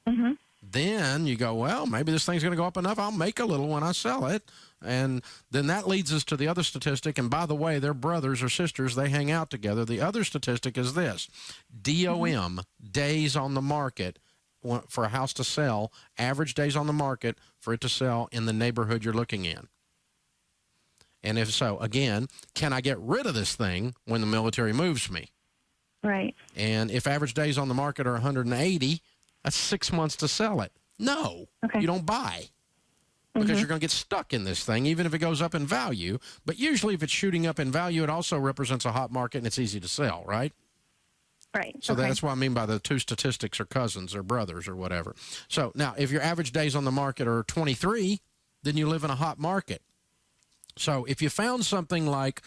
Mm-hmm. Then you go, well, maybe this thing's going to go up enough. I'll make a little when I sell it. And then that leads us to the other statistic. And by the way, they're brothers or sisters. They hang out together. The other statistic is this. DOM, days on the market for a house to sell, average days on the market for it to sell in the neighborhood you're looking in. And if so, again, can I get rid of this thing when the military moves me? Right. And if average days on the market are 180, that's 6 months to sell it. No, you don't buy. Because you're going to get stuck in this thing, even if it goes up in value. But usually if it's shooting up in value, it also represents a hot market and it's easy to sell, right? Right. So that's what I mean by the 2 statistics are cousins or brothers or whatever. So now if your average days on the market are 23, then you live in a hot market. So if you found something like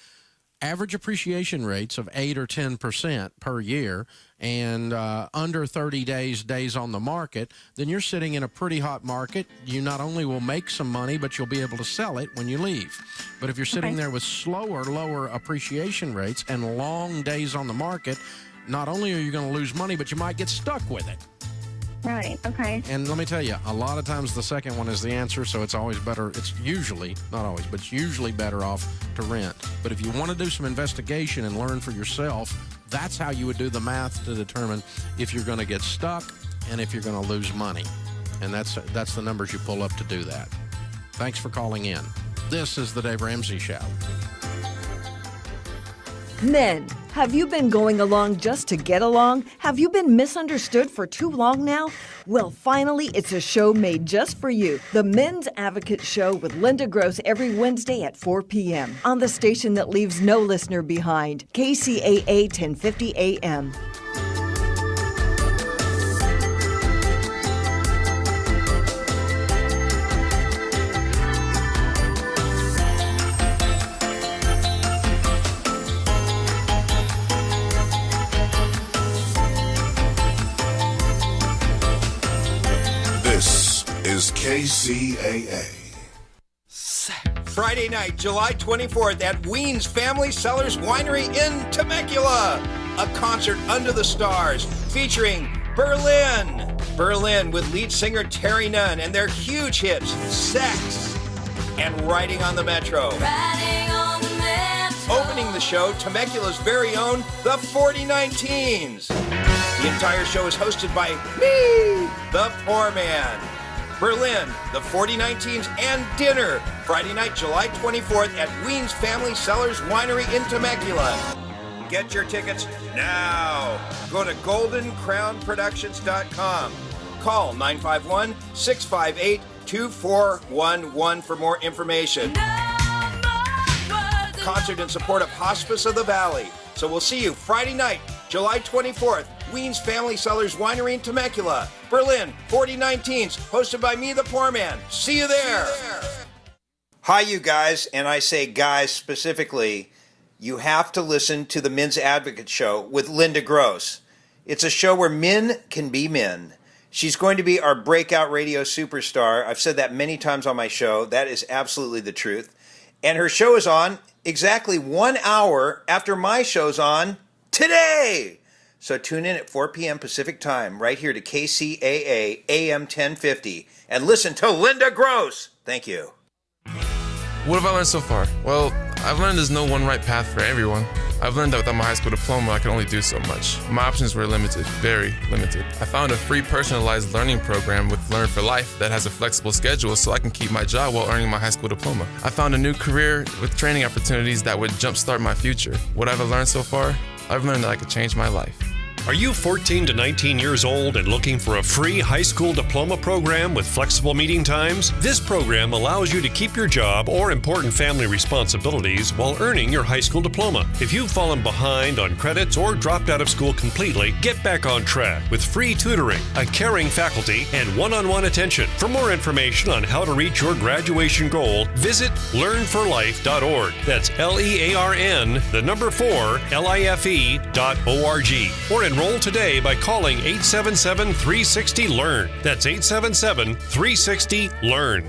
average appreciation rates of 8 or 10% per year and under 30 days on the market, then you're sitting in a pretty hot market. You not only will make some money, but you'll be able to sell it when you leave. But if you're sitting there with lower appreciation rates and long days on the market, not only are you going to lose money, but you might get stuck with it. Right, okay. And let me tell you, a lot of times the second one is the answer, so it's always better. It's usually, not always, but it's usually better off to rent. But if you want to do some investigation and learn for yourself, that's how you would do the math to determine if you're going to get stuck and if you're going to lose money. And that's the numbers you pull up to do that. Thanks for calling in. This is the Dave Ramsey Show. Men, have you been going along just to get along? Have you been misunderstood for too long now? Well, finally, it's a show made just for you. The Men's Advocate Show with Linda Gross every Wednesday at 4 p.m. on the station that leaves no listener behind, KCAA 1050 AM. Is KCAA. Friday night, July 24th at Wien's Family Cellars Winery in Temecula. A concert under the stars featuring Berlin, Berlin with lead singer Terry Nunn and their huge hits, Sex and Riding on the Metro. Opening the show, Temecula's very own, the 4019s. The entire show is hosted by me, the Poor Man. Berlin, the 4019s, and dinner, Friday night, July 24th at Wien's Family Cellars Winery in Temecula. Get your tickets now. Go to goldencrownproductions.com. Call 951-658-2411 for more information. Concert in support of Hospice of the Valley. So we'll see you Friday night, July 24th, Wien's Family Cellars Winery in Temecula. Berlin, 4019s, hosted by me, the Poor Man. See you there. Hi, you guys, and I say guys specifically. You have to listen to the Men's Advocate Show with Linda Gross. It's a show where men can be men. She's going to be our breakout radio superstar. I've said that many times on my show. That is absolutely the truth. And her show is on exactly 1 hour after my show's on today. So tune in at 4 p.m. Pacific Time right here to KCAA AM 1050 and listen to Linda Gross. Thank you. What have I learned so far? Well, I've learned there's no one right path for everyone. I've learned that without my high school diploma, I could only do so much. My options were limited, very limited. I found a free personalized learning program with Learn for Life that has a flexible schedule so I can keep my job while earning my high school diploma. I found a new career with training opportunities that would jumpstart my future. What have I learned so far? I've learned that I could change my life. Are you 14 to 19 years old and looking for a free high school diploma program with flexible meeting times? This program allows you to keep your job or important family responsibilities while earning your high school diploma. If you've fallen behind on credits or dropped out of school completely, get back on track with free tutoring, a caring faculty, and one-on-one attention. For more information on how to reach your graduation goal, visit learnforlife.org. That's LEARN, the number 4, LIFE.org. Or enroll today by calling 877-360-LEARN. That's 877-360-LEARN.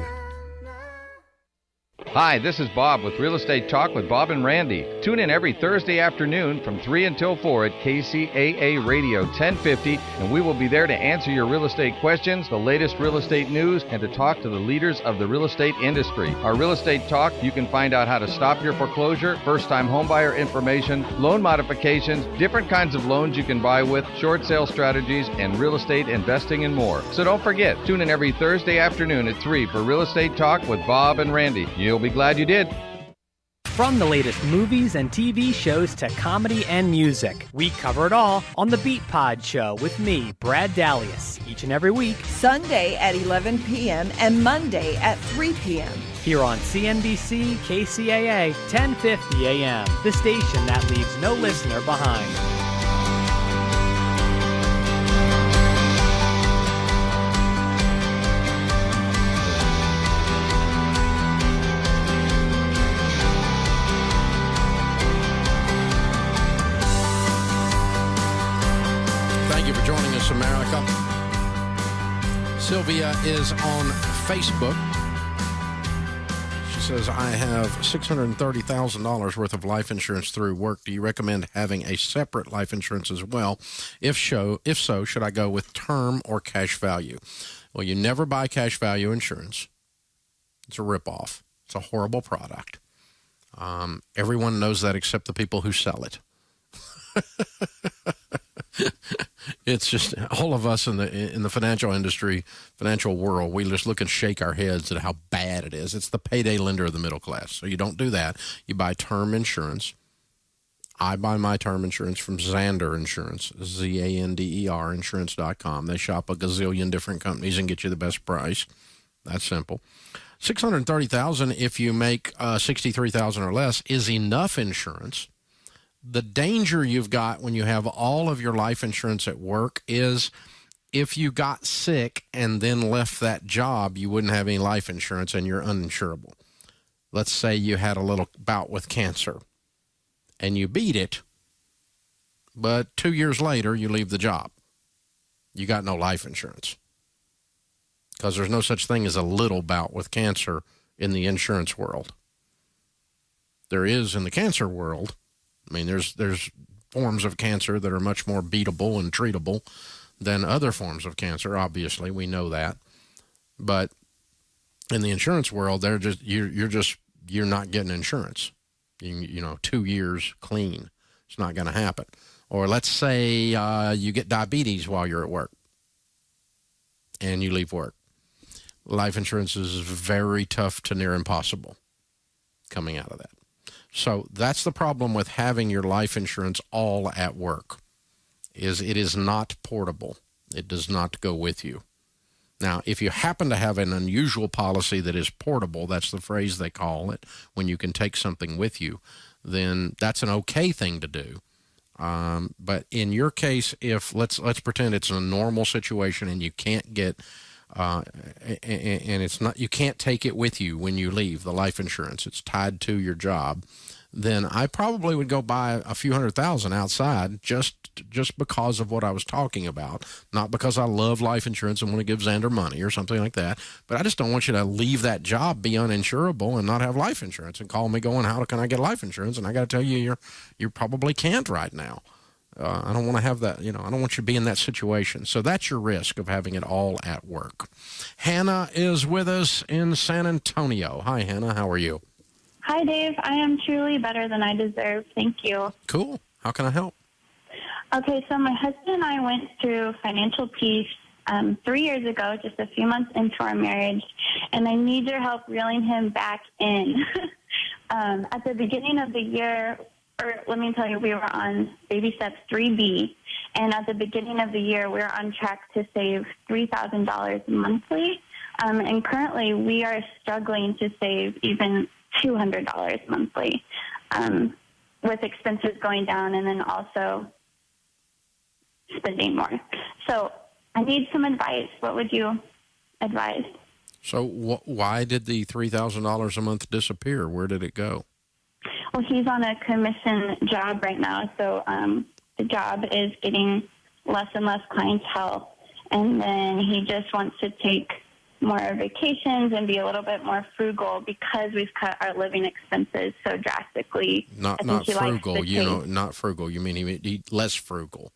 Hi, this is Bob with Real Estate Talk with Bob and Randy. Tune in every Thursday afternoon from 3 until 4 at KCAA Radio 1050, and we will be there to answer your real estate questions, the latest real estate news, and to talk to the leaders of the real estate industry. Our Real Estate Talk, you can find out how to stop your foreclosure, first-time homebuyer information, loan modifications, different kinds of loans you can buy with, short sale strategies, and real estate investing and more. So don't forget, tune in every Thursday afternoon at 3 for Real Estate Talk with Bob and Randy. You'll be glad you did. From the latest movies and TV shows to comedy and music, we cover it all on The Beat Pod Show with me, Brad Dalius, each and every week. Sunday at 11 p.m. and Monday at 3 p.m. Here on CNBC KCAA 1050 a.m., the station that leaves no listener behind. America. Sylvia is on Facebook. She says, I have $630,000 worth of life insurance through work. Do you recommend having a separate life insurance as well? If so, should I go with term or cash value? Well, you never buy cash value insurance. It's a ripoff. It's a horrible product. Everyone knows that except the people who sell it. It's just all of us in the financial industry, financial world, we just look and shake our heads at how bad it is. It's the payday lender of the middle class. So you don't do that. You buy term insurance. I buy my term insurance from Zander Insurance, Z-A-N-D-E-R, insurance.com. They shop a gazillion different companies and get you the best price. That's simple. $630,000 if you make $63,000 or less is enough insurance. The danger you've got when you have all of your life insurance at work is if you got sick and then left that job, you wouldn't have any life insurance and you're uninsurable. Let's say you had a little bout with cancer and you beat it, but 2 years later you leave the job. You got no life insurance because there's no such thing as a little bout with cancer in the insurance world. There is in the cancer world. I mean, there's forms of cancer that are much more beatable and treatable than other forms of cancer. Obviously, we know that. But in the insurance world, you're not getting insurance. 2 years clean. It's not going to happen. Or let's say you get diabetes while you're at work and you leave work. Life insurance is very tough to near impossible coming out of that. So that's the problem with having your life insurance all at work, is it is not portable. It does not go with you. Now, if you happen to have an unusual policy that is portable, that's the phrase they call it, when you can take something with you, then that's an okay thing to do. But in your case, if let's pretend it's a normal situation and you can't get and it's not, you can't take it with you when you leave, the life insurance, it's tied to your job, then I probably would go buy a few $100,000 outside just because of what I was talking about. Not because I love life insurance and want to give Xander money or something like that, but I just don't want you to leave that job, be uninsurable, and not have life insurance and call me going, how can I get life insurance? And I got to tell you, you probably can't right now. I don't want to have that, I don't want you to be in that situation. So that's your risk of having it all at work. Hannah is with us in San Antonio. Hi, Hannah. How are you? Hi, Dave. I am truly better than I deserve. Thank you. Cool. How can I help? Okay, so my husband and I went through financial peace 3 years ago, just a few months into our marriage, and I need your help reeling him back in. At the beginning of the year, or let me tell you, we were on baby steps 3B, and at the beginning of the year, we were on track to save $3,000 monthly, and currently we are struggling to save even $200 monthly, with expenses going down and then also spending more. So I need some advice. What would you advise? So why did the $3,000 a month disappear? Where did it go? Well, he's on a commission job right now, so the job is getting less and less clientele, and then he just wants to take more vacations and be a little bit more frugal because we've cut our living expenses so drastically. Not frugal, not frugal. You mean he less frugal?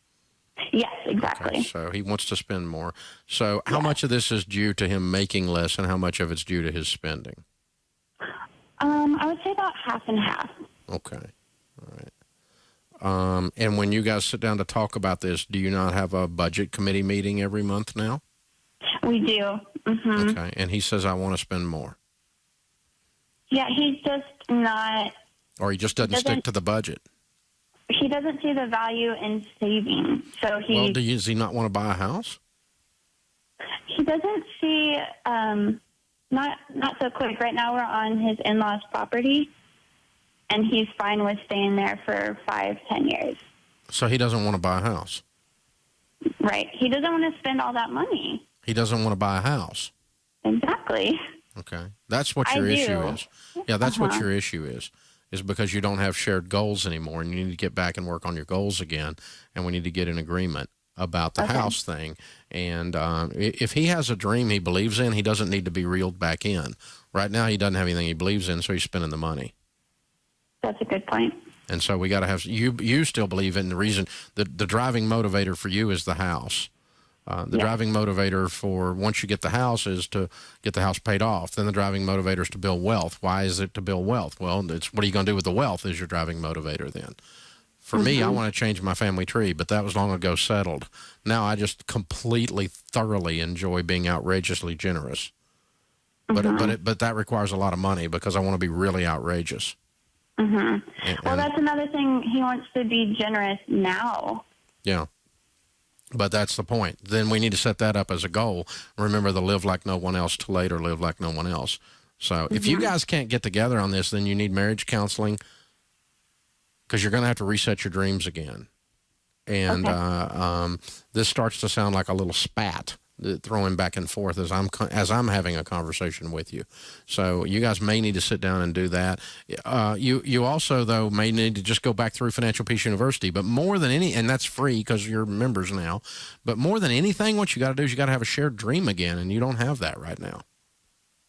Yes, exactly. Okay, so he wants to spend more. So how much of this is due to him making less and how much of it's due to his spending? I would say about half and half. Okay. All right. And when you guys sit down to talk about this, do you not have a budget committee meeting every month now? We do. Mm-hmm. Okay. And he says, I want to spend more. Yeah, he's just not. Or he just doesn't stick to the budget. He doesn't see the value in saving. So does he not want to buy a house? He doesn't see, not so quick. Right now we're on his in-laws' property, and he's fine with staying there for 5-10 years. So he doesn't want to buy a house? Right. He doesn't want to spend all that money. He doesn't want to buy a house? Exactly. Okay. That's what your issue is. Yeah, that's what your issue is because you don't have shared goals anymore, and you need to get back and work on your goals again, and we need to get an agreement about the house thing. And if he has a dream he believes in, he doesn't need to be reeled back in. Right now he doesn't have anything he believes in, so he's spending the money. That's a good point. And so we got to have you still believe in the reason the driving motivator for you is the house. The driving motivator for once you get the house is to get the house paid off. Then the driving motivator is to build wealth. Why is it to build wealth? Well, it's what are you going to do with the wealth is your driving motivator then. For me, I want to change my family tree, but that was long ago settled. Now I just completely, thoroughly enjoy being outrageously generous. But that requires a lot of money because I want to be really outrageous. Well, that's another thing. He wants to be generous now. Yeah. But that's the point. Then we need to set that up as a goal. Remember the live like no one else to later live like no one else. So if you guys can't get together on this, then you need marriage counseling because you're going to have to reset your dreams again. And this starts to sound like a little spat, throwing back and forth as I'm having a conversation with you. So you guys may need to sit down and do that. You also, though, may need to just go back through Financial Peace University. But more than and that's free because you're members now. But more than anything, what you got to do is you got to have a shared dream again, and you don't have that right now.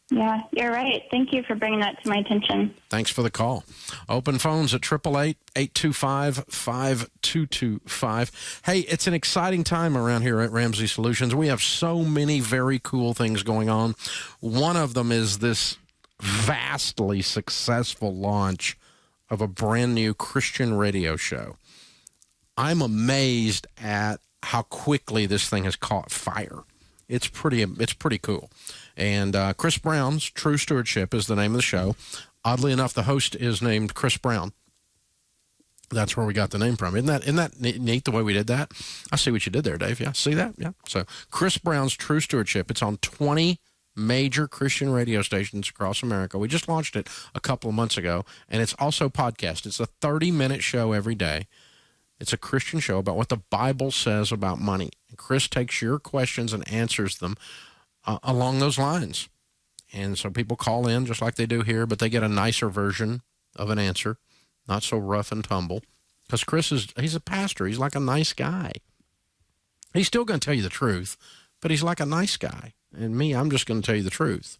Yeah, you're right. Thank you for bringing that to my attention. Thanks for the call. Open phones at 888-825-5225. Hey, it's an exciting time around here at Ramsey Solutions. We have so many very cool things going on. One of them is this vastly successful launch of a brand new Christian radio show. I'm amazed at how quickly this thing has caught fire. It's pretty cool. And Chris Brown's True Stewardship is the name of the show. Oddly enough, the host is named Chris Brown. That's where we got the name from. Isn't that neat the way we did that? I see what you did there, Dave. Yeah, see that? Yeah. So Chris Brown's True Stewardship. It's on 20 major Christian radio stations across America. We just launched it a couple of months ago, and it's also podcast. It's a 30-minute show every day. It's a Christian show about what the Bible says about money. And Chris takes your questions and answers them along those lines. And so people call in just like they do here, but they get a nicer version of an answer, not so rough and tumble. Because Chris he's a pastor. He's like a nice guy. He's still going to tell you the truth, but he's like a nice guy. And me, I'm just going to tell you the truth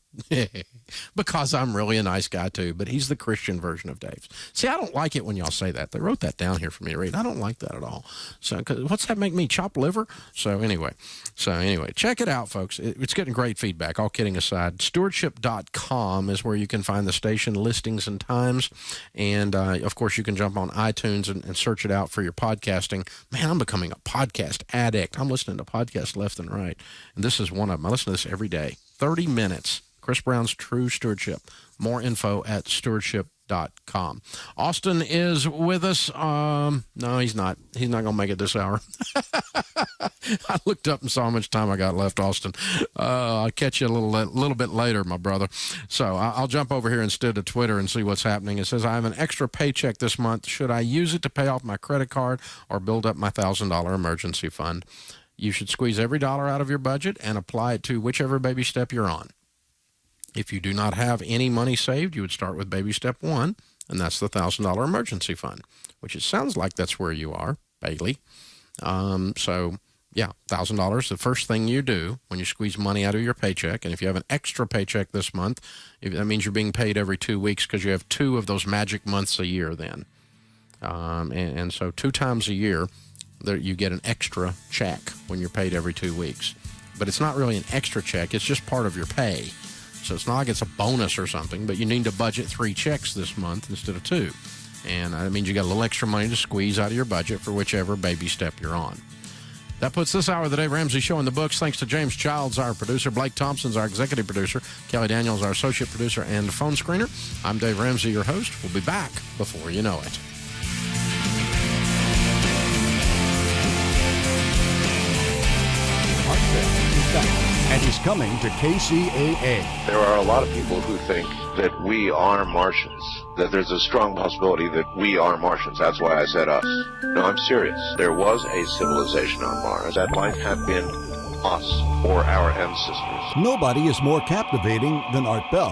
because I'm really a nice guy too, but he's the Christian version of Dave's. See, I don't like it when y'all say that. They wrote that down here for me to read. I don't like that at all. So, 'cause what's that make me, chop liver? So anyway, check it out, folks. It's getting great feedback, all kidding aside. Stewardship.com is where you can find the station listings and times. And, of course, you can jump on iTunes and search it out for your podcasting. Man, I'm becoming a podcast addict. I'm listening to podcasts left and right. And this is one of them. I listen to this every day. 30 minutes. Chris Brown's True Stewardship. More info at stewardship.com. Austin is with us. No, he's not. He's not going to make it this hour. I looked up and saw how much time I got left, Austin. I'll catch you a little bit later, my brother. So I'll jump over here instead to Twitter and see what's happening. It says, I have an extra paycheck this month. Should I use it to pay off my credit card or build up my $1,000 emergency fund? You should squeeze every dollar out of your budget and apply it to whichever baby step you're on. If you do not have any money saved, you would start with baby step 1, and that's the $1,000 emergency fund, which it sounds like that's where you are, Bailey. So, yeah, $1,000, the first thing you do when you squeeze money out of your paycheck, and if you have an extra paycheck this month, that means you're being paid every 2 weeks because you have 2 of those magic months a year then. And so 2 times a year, you get an extra check when you're paid every 2 weeks. But it's not really an extra check. It's just part of your pay. So it's not like it's a bonus or something, but you need to budget 3 checks this month instead of 2. And that means you got a little extra money to squeeze out of your budget for whichever baby step you're on. That puts this hour of the Dave Ramsey Show in the books. Thanks to James Childs, our producer. Blake Thompson's our executive producer. Kelly Daniels, our associate producer and phone screener. I'm Dave Ramsey, your host. We'll be back before you know it. And he's coming to KCAA. There are a lot of people who think that we are Martians, that there's a strong possibility that we are Martians. That's why I said us. No, I'm serious. There was a civilization on Mars. That might have been us or our ancestors. Nobody is more captivating than Art Bell.